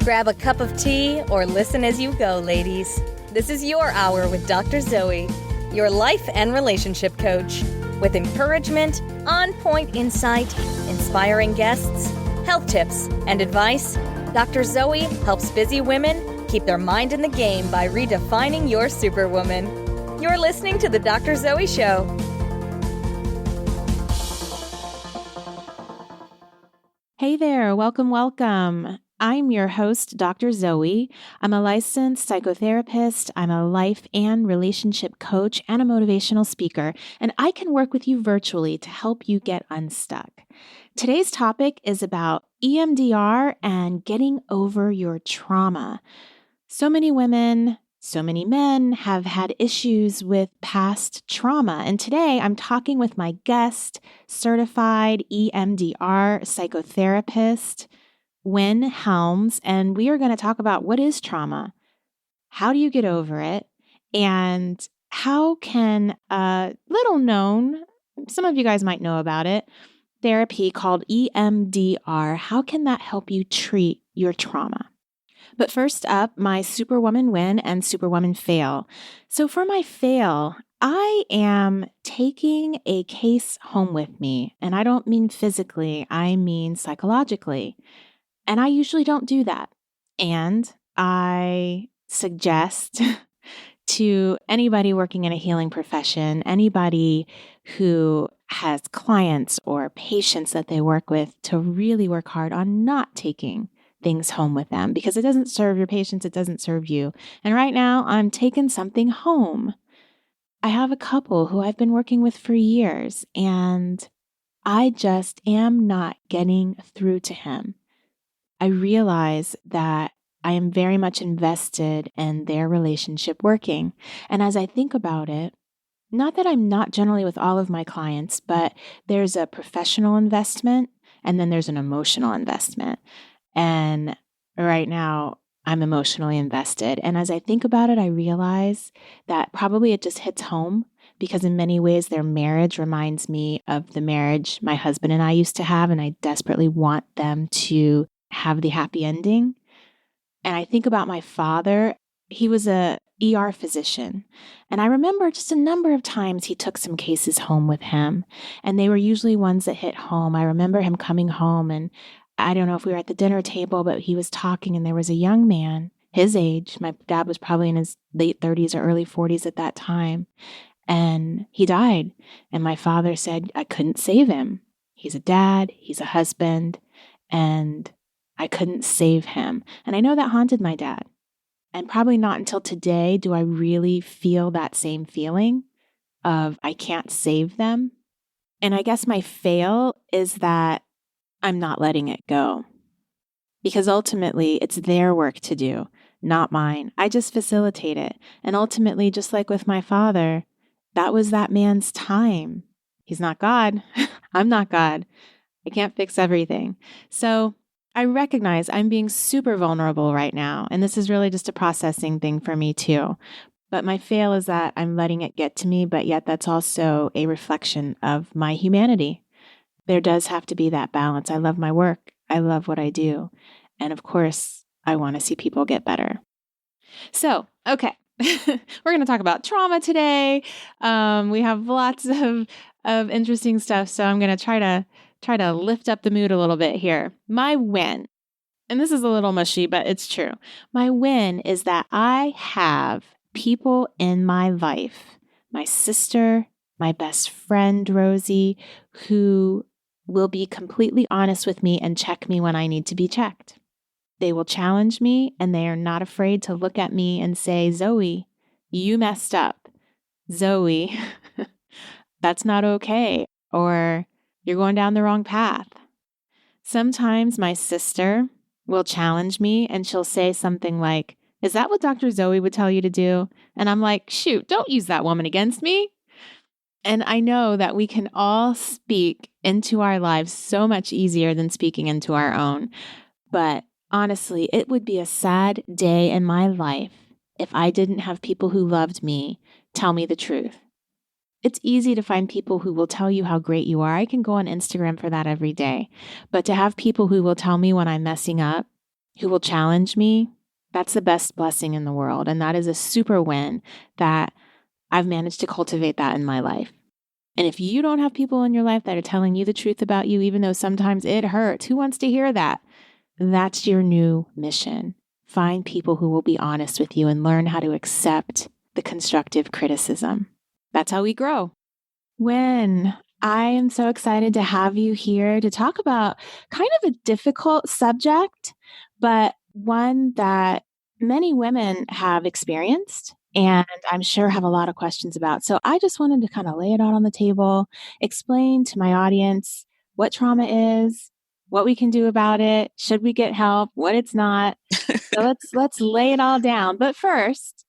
Grab a cup of tea or listen as you go, ladies. This is your hour with Dr. Zoe, your life and relationship coach. With encouragement, on-point insight, inspiring guests, health tips, and advice, Dr. Zoe helps busy women keep their mind in the game by redefining your superwoman. You're listening to The Dr. Zoe Show. Hey there, welcome. I'm your host, Dr. Zoe. I'm a licensed psychotherapist. I'm a life and relationship coach and a motivational speaker, and I can work with you virtually to help you get unstuck. Today's topic is about EMDR and getting over your trauma. So many women, so many men have had issues with past trauma, and today I'm talking with my guest, Certified EMDR Psychotherapist, Wynn Helms, and we are going to talk about what is trauma, how do you get over it, and how can a little known, some of you guys might know about it, therapy called EMDR, how can that help you treat your trauma? But first up, my Superwoman win and Superwoman fail. So for my fail, I am taking a case home with me, and I don't mean physically, I mean psychologically. And I usually don't do that. And I suggest to anybody working in a healing profession, anybody who has clients or patients that they work with, to really work hard on not taking things home with them, because it doesn't serve your patients, it doesn't serve you. And right now I'm taking something home. I have a couple who I've been working with for years, and I just am not getting through to him. I realize that I am very much invested in their relationship working. And as I think about it, not that I'm not generally with all of my clients, but there's a professional investment and then there's an emotional investment. And right now I'm emotionally invested. And as I think about it, I realize that probably it just hits home because in many ways their marriage reminds me of the marriage my husband and I used to have. And I desperately want them to have the happy ending. And I think about my father. He was a ER physician. And I remember just a number of times he took some cases home with him. And they were usually ones that hit home. I remember him coming home, and I don't know if we were at the dinner table, but he was talking, and there was a young man, his age. My dad was probably in his late 30s or early 40s at that time. And he died. And my father said, I couldn't save him. He's a dad, he's a husband, and I couldn't save him. And I know that haunted my dad. And probably not until today do I really feel that same feeling of I can't save them. And I guess my fail is that I'm not letting it go. Because ultimately it's their work to do, not mine. I just facilitate it. And ultimately, just like with my father, that was that man's time. He's not God. I'm not God. I can't fix everything. So I recognize I'm being super vulnerable right now, and this is really just a processing thing for me too. But my fail is that I'm letting it get to me, but yet that's also a reflection of my humanity. There does have to be that balance. I love my work. I love what I do. And of course, I want to see people get better. So, okay, we're going to talk about trauma today. We have lots of interesting stuff, so I'm going to try to lift up the mood a little bit here. My win, and this is a little mushy, but it's true. My win is that I have people in my life, my sister, my best friend, Rosie, who will be completely honest with me and check me when I need to be checked. They will challenge me, and they are not afraid to look at me and say, Zoe, you messed up. Zoe, that's not okay. Or you're going down the wrong path. Sometimes my sister will challenge me and she'll say something like, is that what Dr. Zoe would tell you to do? And I'm like, shoot, don't use that woman against me. And I know that we can all speak into our lives so much easier than speaking into our own. But honestly, it would be a sad day in my life if I didn't have people who loved me tell me the truth. It's easy to find people who will tell you how great you are. I can go on Instagram for that every day. But to have people who will tell me when I'm messing up who will challenge me, that's the best blessing in the world. And that is a super win that I've managed to cultivate that in my life. And if you don't have people in your life that are telling you the truth about you, even though sometimes it hurts, who wants to hear that? That's your new mission. Find people who will be honest with you and learn how to accept the constructive criticism. That's how we grow. Wynn, I am so excited to have you here to talk about kind of a difficult subject, but one that many women have experienced and I'm sure have a lot of questions about. So I just wanted to kind of lay it out on the table, explain to my audience what trauma is, what we can do about it, should we get help, what it's not. So let's lay it all down. But first,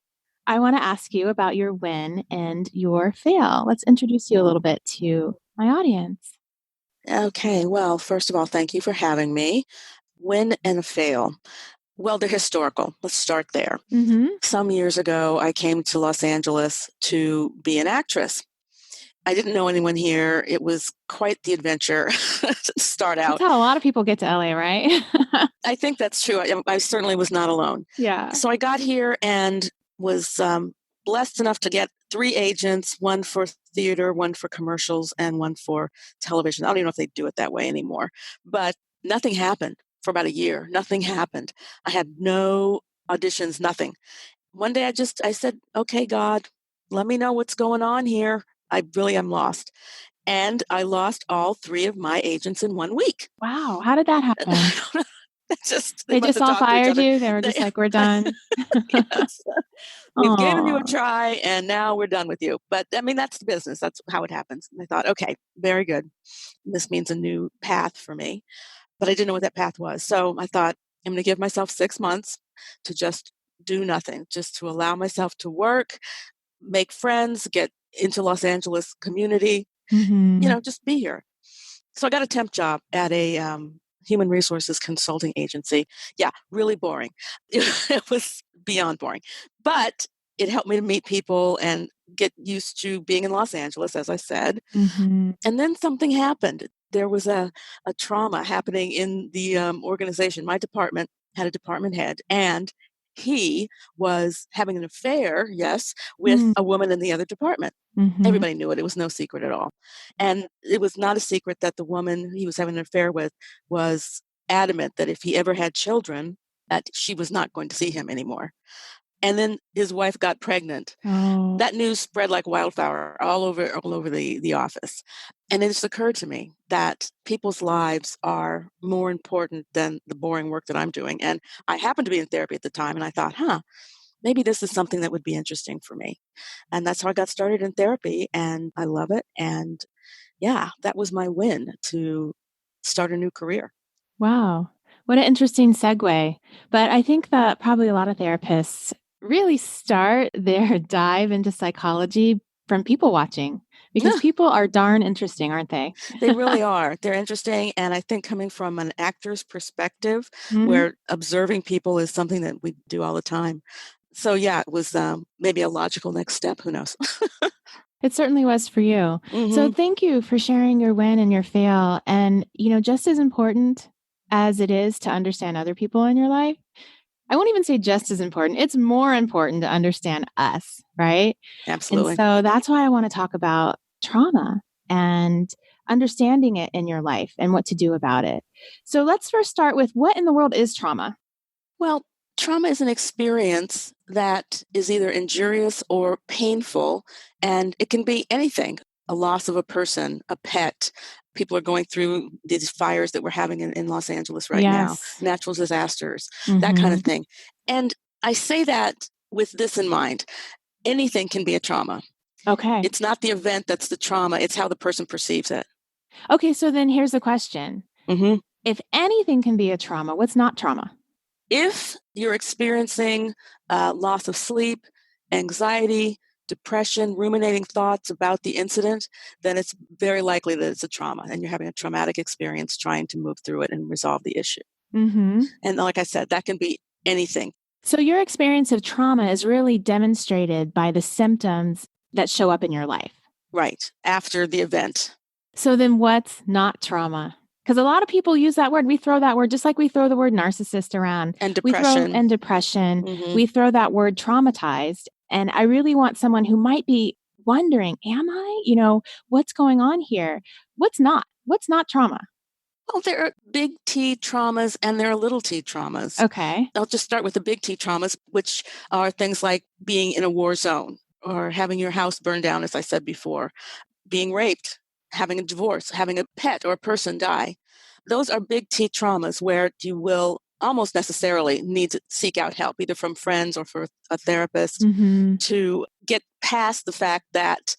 I want to ask you about your win and your fail. Let's introduce you a little bit to my audience. Okay, well, first of all, thank you for having me. Win and fail. Well, they're historical. Let's start there. Mm-hmm. Some years ago, I came to Los Angeles to be an actress. I didn't know anyone here. It was quite the adventure to start out. That's how a lot of people get to LA, right? I think that's true. I certainly was not alone. Yeah. So I got here and was blessed enough to get 3 agents, one for theater, one for commercials, and one for television. I don't even know if they do it that way anymore. But nothing happened for about a year. Nothing happened. I had no auditions, nothing. One day I said, okay, God, let me know what's going on here. I really am lost. And I lost all 3 of my agents in 1 week. Wow. How did that happen? They just all fired you. They were just like, we're done. Yes. We've given you a Aw. try and now we're done with you. But I mean, that's the business. That's how it happens. And I thought, okay, very good. This means a new path for me. But I didn't know what that path was. So I thought, I'm going to give myself 6 months to just do nothing, just to allow myself to work, make friends, get into Los Angeles community, Mm-hmm. just be here. So I got a temp job at a human resources consulting agency. Yeah, really boring. It was beyond boring. But it helped me to meet people and get used to being in Los Angeles, as I said. Mm-hmm. And then something happened. There was a trauma happening in the organization. My department had a department head, and he was having an affair, yes, with a woman in the other department. Mm-hmm. Everybody knew it. It was no secret at all. And it was not a secret that the woman he was having an affair with was adamant that if he ever had children, that she was not going to see him anymore. And then his wife got pregnant. Oh. That news spread like wildfire all over the office. And it just occurred to me that people's lives are more important than the boring work that I'm doing. And I happened to be in therapy at the time, and I thought, maybe this is something that would be interesting for me. And that's how I got started in therapy, and I love it. And yeah, that was my win to start a new career. Wow. What an interesting segue. But I think that probably a lot of therapists really start their dive into psychology from people watching because people are darn interesting, aren't they? They really are. They're interesting. And I think coming from an actor's perspective, Mhm. where observing people is something that we do all the time. So yeah, it was maybe a logical next step. Who knows? It certainly was for you. So Mhm. thank you for sharing your win and your fail. And, just as important as it is to understand other people in your life, I won't even say just as important. It's more important to understand us, right? Absolutely. And so that's why I want to talk about trauma and understanding it in your life and what to do about it. So let's first start with what in the world is trauma? Well, trauma is an experience that is either injurious or painful, and it can be anything. A loss of a person, a pet. People are going through these fires that we're having in Los Angeles right now, Yes. natural disasters, that kind of thing. And I say that with this in mind. Anything can be a trauma. Okay. It's not the event that's the trauma, it's how the person perceives it. Okay, so then here's the question. Mhm. If anything can be a trauma, what's not trauma? If you're experiencing loss of sleep, anxiety, depression, ruminating thoughts about the incident, then it's very likely that it's a trauma and you're having a traumatic experience trying to move through it and resolve the issue. Mm-hmm. And like I said, that can be anything. So your experience of trauma is really demonstrated by the symptoms that show up in your life. Right. After the event. So then what's not trauma? Because a lot of people use that word. We throw that word just like we throw the word narcissist around. And We throw depression. and depression. Mhm. We throw that word traumatized. And I really want someone who might be wondering, am I? What's going on here? What's not? What's not trauma? Well, there are big T traumas and there are little T traumas. Okay. I'll just start with the big T traumas, which are things like being in a war zone or having your house burned down, as I said before, being raped, having a divorce, having a pet or a person die. Those are big T traumas where you will almost necessarily need to seek out help, either from friends or for a therapist, Mm-hmm. to get past the fact that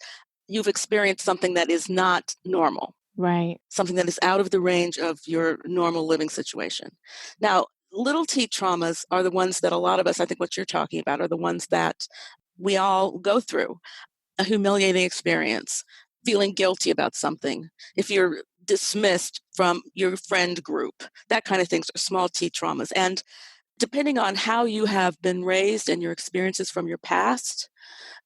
you've experienced something that is not normal. Right. Something that is out of the range of your normal living situation. Now, little T traumas are the ones that a lot of us, I think what you're talking about, are the ones that we all go through. A humiliating experience, feeling guilty about something, if you're dismissed from your friend group, that kind of things are small T traumas. And depending on how you have been raised and your experiences from your past,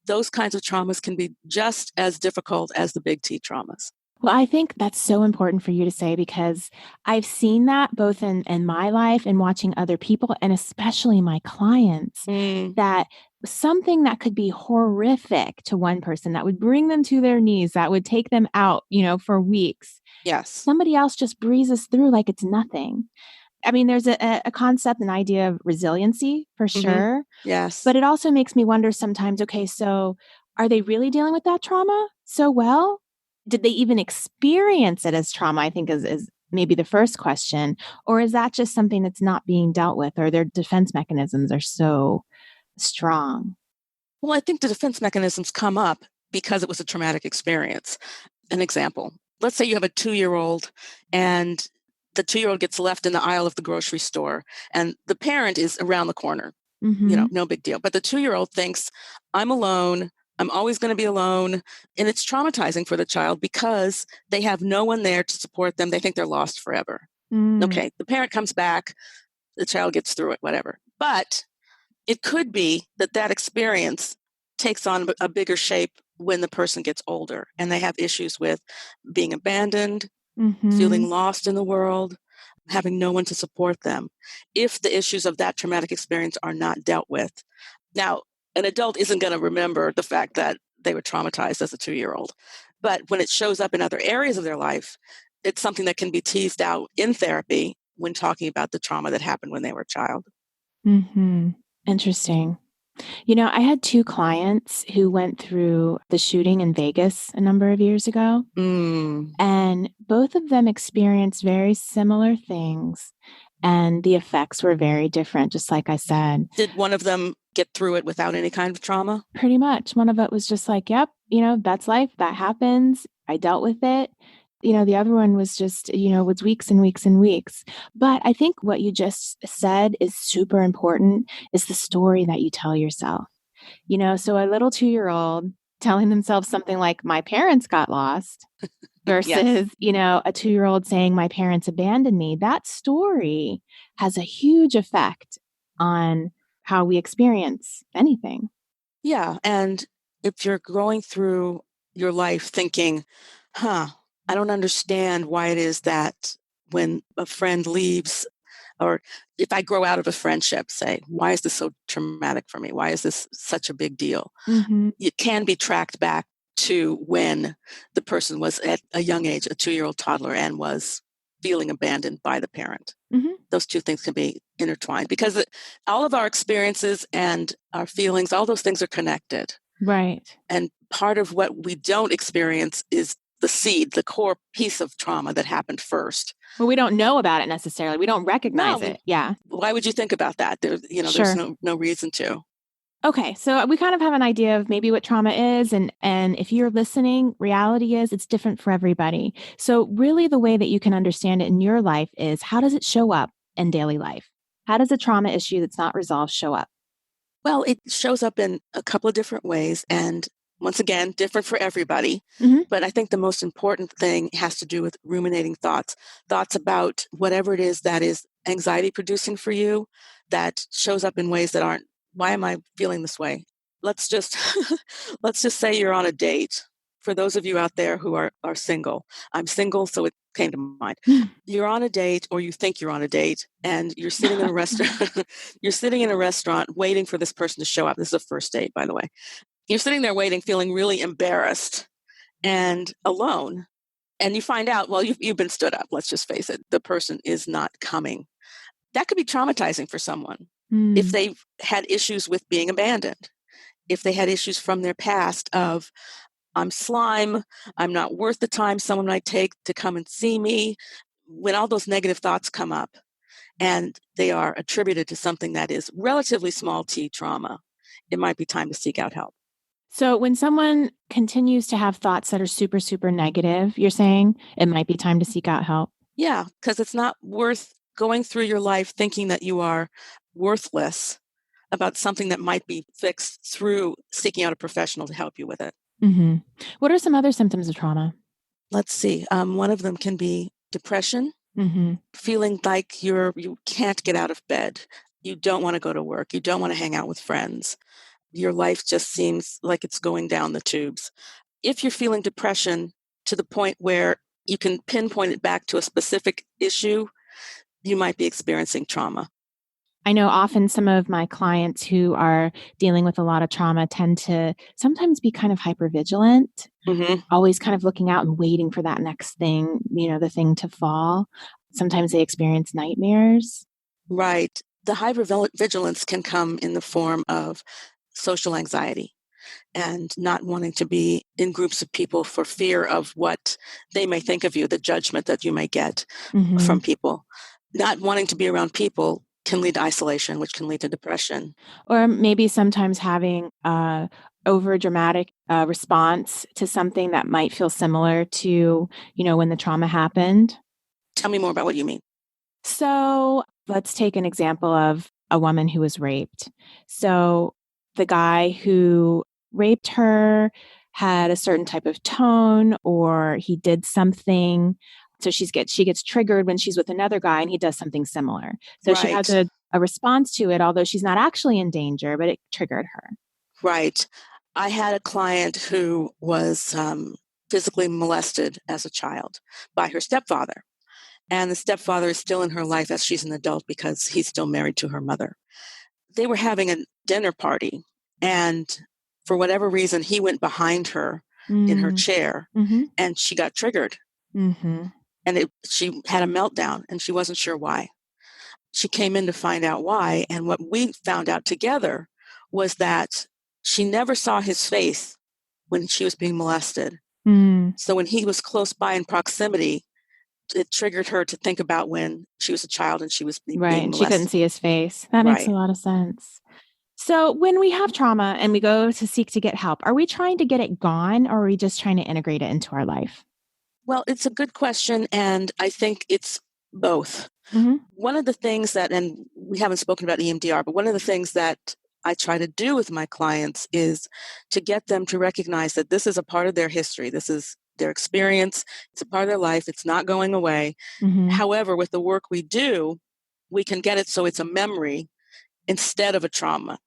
those kinds of traumas can be just as difficult as the big T traumas. Well, I think that's so important for you to say because I've seen that both in my life and watching other people and especially my clients, that something that could be horrific to one person that would bring them to their knees, that would take them out, for weeks. Yes. Somebody else just breezes through like it's nothing. I mean, there's a concept, an idea of resiliency for sure. Yes. But it also makes me wonder sometimes, okay, so are they really dealing with that trauma so well? Did they even experience it as trauma? I think is maybe the first question. Or is that just something that's not being dealt with or their defense mechanisms are so strong? Well, I think the defense mechanisms come up because it was a traumatic experience. An example, let's say you have a 2-year-old and the 2-year-old gets left in the aisle of the grocery store and the parent is around the corner. Mm-hmm. No big deal. But the 2-year-old thinks, I'm alone. I'm always going to be alone. And it's traumatizing for the child because they have no one there to support them. They think they're lost forever. Okay, the parent comes back, the child gets through it, whatever. But it could be that experience takes on a bigger shape when the person gets older and they have issues with being abandoned, feeling lost in the world, having no one to support them, if the issues of that traumatic experience are not dealt with. Now, an adult isn't going to remember the fact that they were traumatized as a 2-year-old, but when it shows up in other areas of their life, it's something that can be teased out in therapy when talking about the trauma that happened when they were a child. Mm-hmm. Interesting. I had 2 clients who went through the shooting in Vegas a number of years ago. And both of them experienced very similar things. And the effects were very different, just like I said. Did one of them get through it without any kind of trauma? Pretty much. One of it was just like, yep, that's life. That happens. I dealt with it. The other one was just, was weeks and weeks and weeks. But I think what you just said is super important is the story that you tell yourself. So a little 2-year-old telling themselves something like, my parents got lost versus, Yes. A 2-year-old saying, my parents abandoned me. That story has a huge effect on how we experience anything. Yeah. And if you're going through your life thinking, I don't understand why it is that when a friend leaves, or if I grow out of a friendship, say, why is this so traumatic for me? Why is this such a big deal? Mm-hmm. It can be tracked back to when the person was at a young age, a 2-year-old toddler, and was feeling abandoned by the parent. Mm-hmm. Those two things can be intertwined because all of our experiences and our feelings, all those things are connected. Right. And part of what we don't experience is the seed, the core piece of trauma that happened first. Well, we don't know about it necessarily. We don't recognize it. Yeah. Why would you think about that? There's no reason to. Okay, so we kind of have an idea of maybe what trauma is, and if you're listening, reality is it's different for everybody. So really the way that you can understand it in your life is how does it show up in daily life? How does a trauma issue that's not resolved show up? Well, it shows up in a couple of different ways, and once again, different for everybody. Mm-hmm. But I think the most important thing has to do with ruminating thoughts about whatever it is that is anxiety producing for you that shows up in ways that aren't, why am I feeling this way? Let's just let's just say you're on a date. For those of you out there who are single, I'm single, so came to mind. You're on a date, or you think you're on a date, and you're sitting in a restaurant. You're sitting in a restaurant waiting for this person to show up. This is a first date, by the way. You're sitting there waiting, feeling really embarrassed and alone. And you find out, well, you've been stood up. Let's just face it. The person is not coming. That could be traumatizing for someone if they've had issues with being abandoned, if they had issues from their past of, I'm slime, I'm not worth the time someone might take to come and see me. When all those negative thoughts come up and they are attributed to something that is relatively small t trauma, it might be time to seek out help. So when someone continues to have thoughts that are super, super negative, you're saying it might be time to seek out help? Yeah, because it's not worth going through your life thinking that you are worthless about something that might be fixed through seeking out a professional to help you with it. Mm-hmm. What are some other symptoms of trauma? Let's see. One of them can be depression, feeling like you can't get out of bed. You don't want to go to work. You don't want to hang out with friends. Your life just seems like it's going down the tubes. If you're feeling depression to the point where you can pinpoint it back to a specific issue, you might be experiencing trauma. I know often some of my clients who are dealing with a lot of trauma tend to sometimes be kind of hypervigilant, always kind of looking out and waiting for that next thing, the thing to fall. Sometimes they experience nightmares. Right. The hypervigilance can come in the form of social anxiety and not wanting to be in groups of people for fear of what they may think of you, the judgment that you may get from people. Not wanting to be around people can lead to isolation, which can lead to depression. Or maybe sometimes having a over dramatic response to something that might feel similar to, when the trauma happened. Tell me more about what you mean. So let's take an example of a woman who was raped. So the guy who raped her had a certain type of tone, or he did something. So she gets triggered when she's with another guy and he does something similar. So she has a response to it, although she's not actually in danger, but it triggered her. Right. I had a client who was physically molested as a child by her stepfather. And the stepfather is still in her life as she's an adult because he's still married to her mother. They were having a dinner party, and for whatever reason, he went behind her in her chair, and she got triggered. And she had a meltdown, and she wasn't sure why. She came in to find out why, and what we found out together was that she never saw his face when she was being molested. So when he was close by in proximity, it triggered her to think about when she was a child and she was being molested. And she couldn't see his face. That makes a lot of sense. So when we have trauma and we go to seek to get help, are we trying to get it gone, or are we just trying to integrate it into our life? Well, it's a good question, and I think it's both. One of the things that, and we haven't spoken about EMDR, but one of the things that I try to do with my clients is to get them to recognize that this is a part of their history. This is their experience. It's a part of their life. It's not going away. However, with the work we do, we can get it so it's a memory instead of a trauma.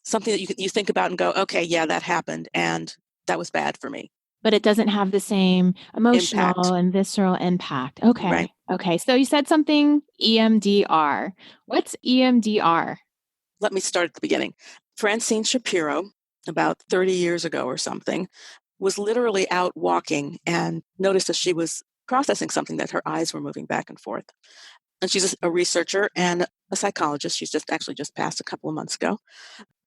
Something that you think about and go, okay, yeah, that happened, and that was bad for me. But it doesn't have the same emotional and visceral impact. Okay. Right. Okay. So you said something EMDR. What's EMDR? Let me start at the beginning. Francine Shapiro, about 30 years ago or something, was literally out walking and noticed that she was processing something, that her eyes were moving back and forth. And she's a researcher and a psychologist. She's just passed a couple of months ago.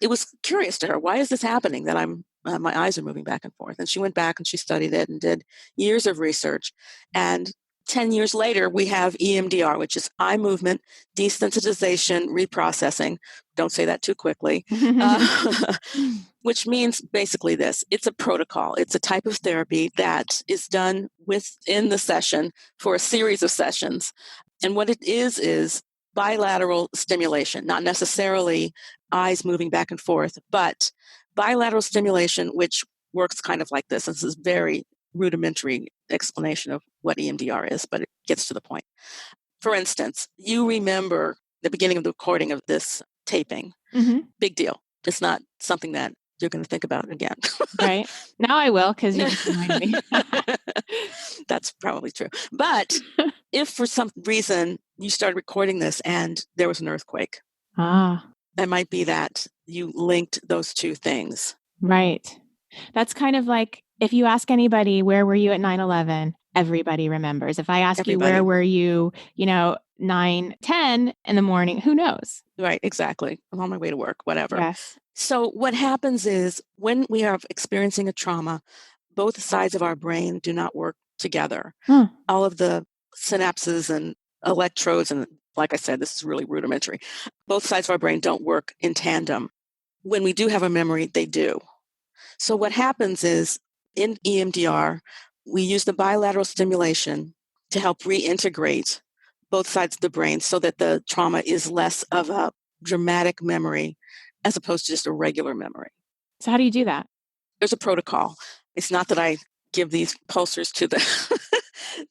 It was curious to her. Why is this happening that my eyes are moving back and forth? And she went back and she studied it and did years of research. And 10 years later, we have EMDR, which is eye movement desensitization reprocessing. Don't say that too quickly. Which means basically this. It's a protocol. It's a type of therapy that is done within the session for a series of sessions. And what it is bilateral stimulation, not necessarily eyes moving back and forth, but bilateral stimulation, which works kind of like this. This is very rudimentary explanation of what EMDR is, but it gets to the point. For instance, you remember the beginning of the recording of this taping. Big deal. It's not something that you're going to think about it again. Right. Now I will, because you just reminded me. That's probably true. But if for some reason you started recording this and there was an earthquake, it might be that you linked those two things. Right. That's kind of like if you ask anybody, where were you at 9/11? Everybody remembers. If I ask you, where were you, 9:10 in the morning, who knows? Right, exactly. I'm on my way to work, whatever. Yes. So what happens is when we are experiencing a trauma, both sides of our brain do not work together. All of the synapses and electrodes, and like I said, this is really rudimentary. Both sides of our brain don't work in tandem. When we do have a memory, they do. So what happens is in EMDR, we use the bilateral stimulation to help reintegrate both sides of the brain so that the trauma is less of a dramatic memory as opposed to just a regular memory. So how do you do that? There's a protocol. It's not that I give these pulsers to the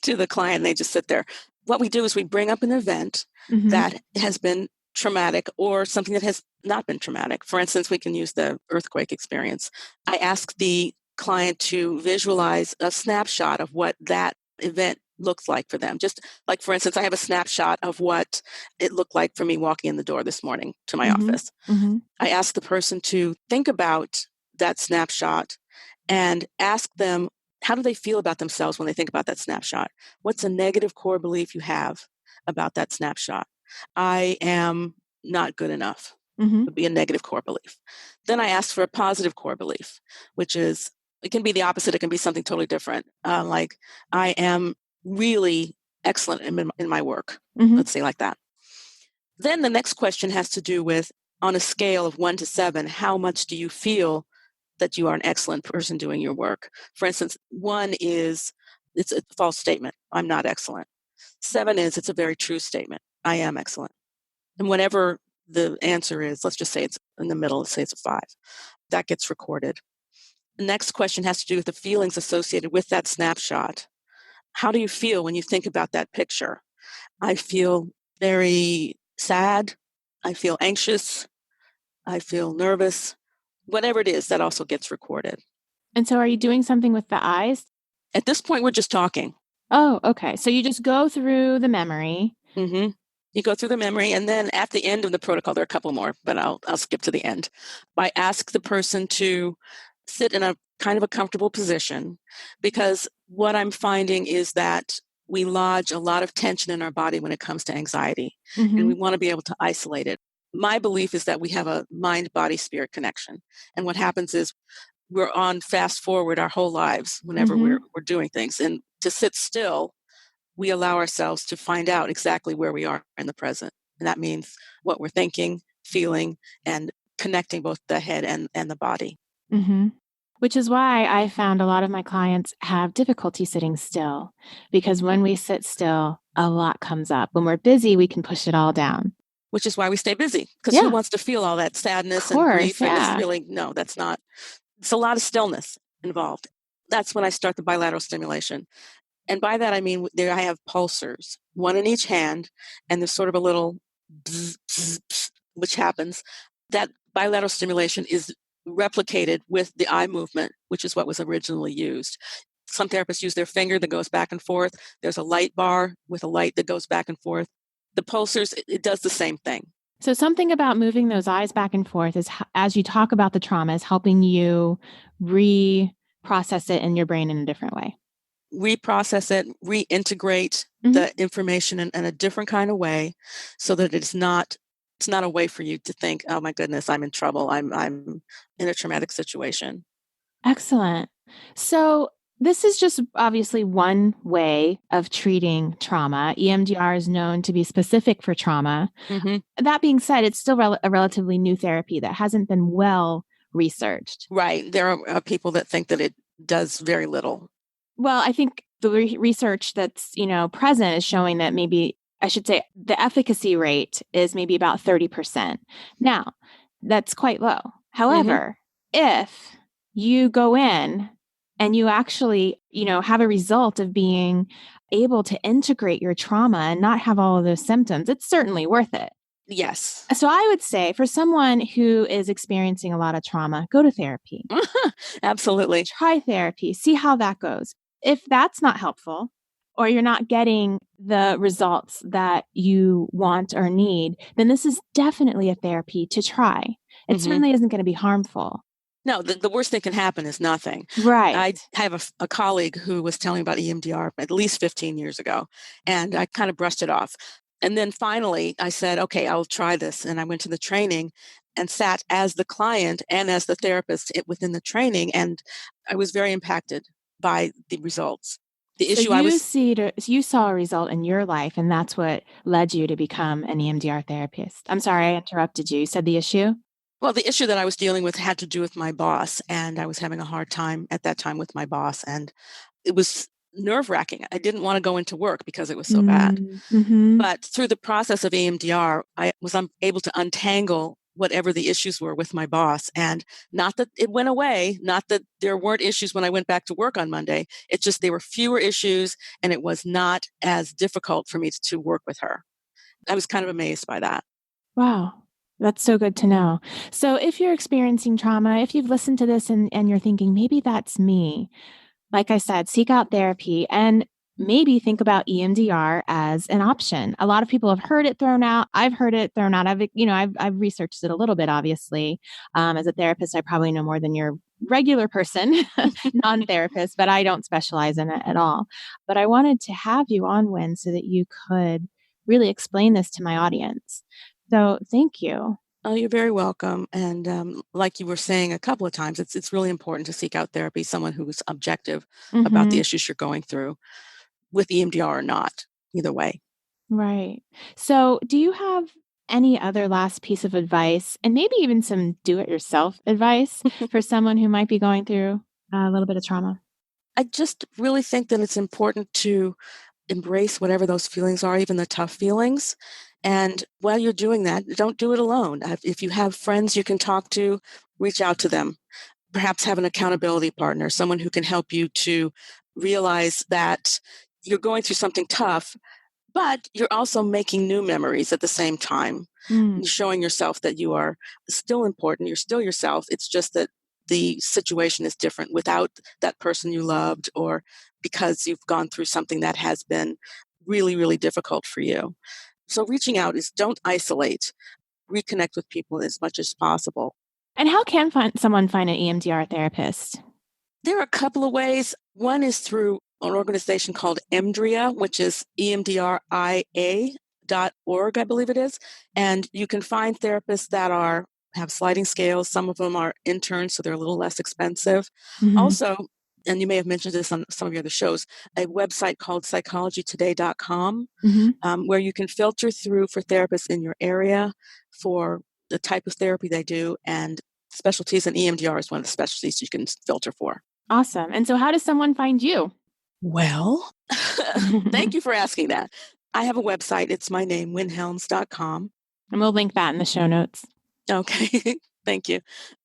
to the client and they just sit there. What we do is we bring up an event that has been traumatic or something that has not been traumatic. For instance, we can use the earthquake experience. I ask the client to visualize a snapshot of what that event looks like for them. Just like, for instance, I have a snapshot of what it looked like for me walking in the door this morning to my office. I ask the person to think about that snapshot and ask them, how do they feel about themselves when they think about that snapshot? What's a negative core belief you have about that snapshot? I am not good enough. Would be a negative core belief. Then I ask for a positive core belief, which is, it can be the opposite. It can be something totally different. Like, I am really excellent in my work. Let's say like that. Then the next question has to do with, on a scale of 1 to 7, how much do you feel that you are an excellent person doing your work? For instance, 1 is, it's a false statement. I'm not excellent. 7 is, it's a very true statement. I am excellent. And whatever the answer is, let's just say it's in the middle, let's say it's a 5. That gets recorded. The next question has to do with the feelings associated with that snapshot. How do you feel when you think about that picture? I feel very sad. I feel anxious. I feel nervous. Whatever it is, that also gets recorded. And so are you doing something with the eyes? At this point, we're just talking. Oh, okay. So you just go through the memory. You go through the memory, and then at the end of the protocol, there are a couple more, but I'll skip to the end. I ask the person to sit in a kind of a comfortable position, because what I'm finding is that we lodge a lot of tension in our body when it comes to anxiety, and we want to be able to isolate it. My belief is that we have a mind-body-spirit connection, and what happens is we're on fast forward our whole lives whenever we're doing things, and to sit still, we allow ourselves to find out exactly where we are in the present. And that means what we're thinking, feeling, and connecting both the head and the body. Which is why I found a lot of my clients have difficulty sitting still, because when we sit still, a lot comes up. When we're busy, we can push it all down. Which is why we stay busy, because who wants to feel all that sadness and grief and this feeling? No, that's not. It's a lot of stillness involved. That's when I start the bilateral stimulation. And by that, I mean, there I have pulsers, 1 in each hand, and there's sort of a little bzz, bzz, bzz, which happens. That bilateral stimulation is replicated with the eye movement, which is what was originally used. Some therapists use their finger that goes back and forth. There's a light bar with a light that goes back and forth. The pulsers, it does the same thing. So something about moving those eyes back and forth is, as you talk about the trauma, is helping you reprocess it in your brain in a different way. Reprocess it, reintegrate the information in a different kind of way, so that it's not a way for you to think, oh my goodness, I'm in trouble. I'm in a traumatic situation. Excellent. So this is just obviously one way of treating trauma. EMDR is known to be specific for trauma. That being said, it's still a relatively new therapy that hasn't been well researched. Right. There are people that think that it does very little. Well, I think the research that's, present is showing that maybe, I should say, the efficacy rate is maybe about 30%. Now, that's quite low. However, if you go in and you actually, have a result of being able to integrate your trauma and not have all of those symptoms, it's certainly worth it. Yes. So I would say for someone who is experiencing a lot of trauma, go to therapy. Absolutely. Try therapy, see how that goes. If that's not helpful, or you're not getting the results that you want or need, then this is definitely a therapy to try. It certainly isn't going to be harmful. No, the worst thing can happen is nothing. Right. I have a colleague who was telling me about EMDR at least 15 years ago, and I kind of brushed it off. And then finally I said, okay, I'll try this. And I went to the training and sat as the client and as the therapist within the training. And I was very impacted by the results. The So issue I was you saw a result in your life, and that's what led you to become an EMDR therapist. I'm sorry I interrupted you. You said the issue? Well, the issue that I was dealing with had to do with my boss, and I was having a hard time at that time with my boss, and it was nerve-wracking. I didn't want to go into work because it was so bad. Mm-hmm. But through the process of EMDR, I was able to untangle whatever the issues were with my boss. And not that it went away, not that there weren't issues when I went back to work on Monday. It's just there were fewer issues, and it was not as difficult for me to work with her. I was kind of amazed by that. Wow. That's so good to know. So if you're experiencing trauma, if you've listened to this and you're thinking, maybe that's me, like I said, seek out therapy and maybe think about EMDR as an option. A lot of people have heard it thrown out. I've heard it thrown out. I've researched it a little bit, obviously. As a therapist, I probably know more than your regular person, non-therapist, but I don't specialize in it at all. But I wanted to have you on, Wynn, so that you could really explain this to my audience. So thank you. Oh, you're very welcome. And like you were saying a couple of times, it's really important to seek out therapy, someone who is objective about the issues you're going through, with EMDR or not, either way. Right. So do you have any other last piece of advice, and maybe even some do-it-yourself advice for someone who might be going through a little bit of trauma? I just really think that it's important to embrace whatever those feelings are, even the tough feelings. And while you're doing that, don't do it alone. If you have friends you can talk to, reach out to them. Perhaps have an accountability partner, someone who can help you to realize that you're going through something tough, but you're also making new memories at the same time. You're showing yourself that you are still important. You're still yourself. It's just that the situation is different without that person you loved, or because you've gone through something that has been really, really difficult for you. So reaching out is, don't isolate, reconnect with people as much as possible. And how can someone find an EMDR therapist? There are a couple of ways. One is through an organization called EMDRIA, which is EMDRIA.org, I believe it is. And you can find therapists that have sliding scales. Some of them are interns, so they're a little less expensive. Also, and you may have mentioned this on some of your other shows, a website called psychologytoday.com, where you can filter through for therapists in your area for the type of therapy they do, and specialties, and EMDR is one of the specialties you can filter for. Awesome. And so how does someone find you? Well, thank you for asking that. I have a website. It's my name, wynnhelms.com. And we'll link that in the show notes. Okay. Thank you.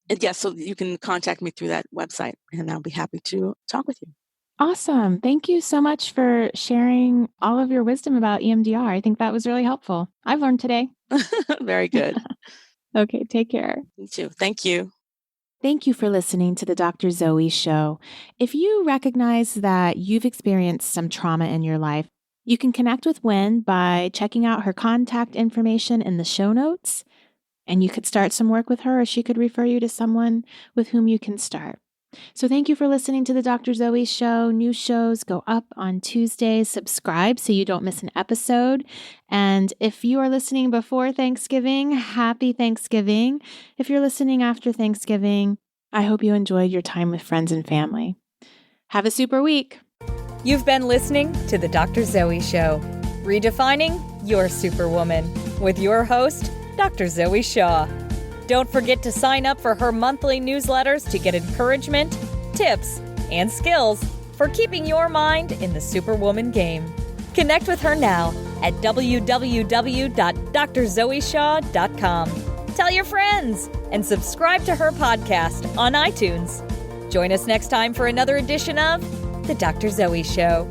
And yes, so you can contact me through that website, and I'll be happy to talk with you. Awesome. Thank you so much for sharing all of your wisdom about EMDR. I think that was really helpful. I've learned today. Very good. Okay, take care. You too. Thank you. Thank you for listening to the Dr. Zoe Show. If you recognize that you've experienced some trauma in your life, you can connect with Wynn by checking out her contact information in the show notes, and you could start some work with her, or she could refer you to someone with whom you can start. So thank you for listening to the Dr. Zoe Show. New shows go up on Tuesdays. Subscribe so you don't miss an episode. And if you are listening before Thanksgiving, happy Thanksgiving. If you're listening after Thanksgiving, I hope you enjoyed your time with friends and family. Have a super week. You've been listening to The Dr. Zoe Show, redefining your superwoman, with your host, Dr. Zoe Shaw. Don't forget to sign up for her monthly newsletters to get encouragement, tips, and skills for keeping your mind in the superwoman game. Connect with her now at www.drzoeshaw.com. Tell your friends and subscribe to her podcast on iTunes. Join us next time for another edition of The Dr. Zoe Show.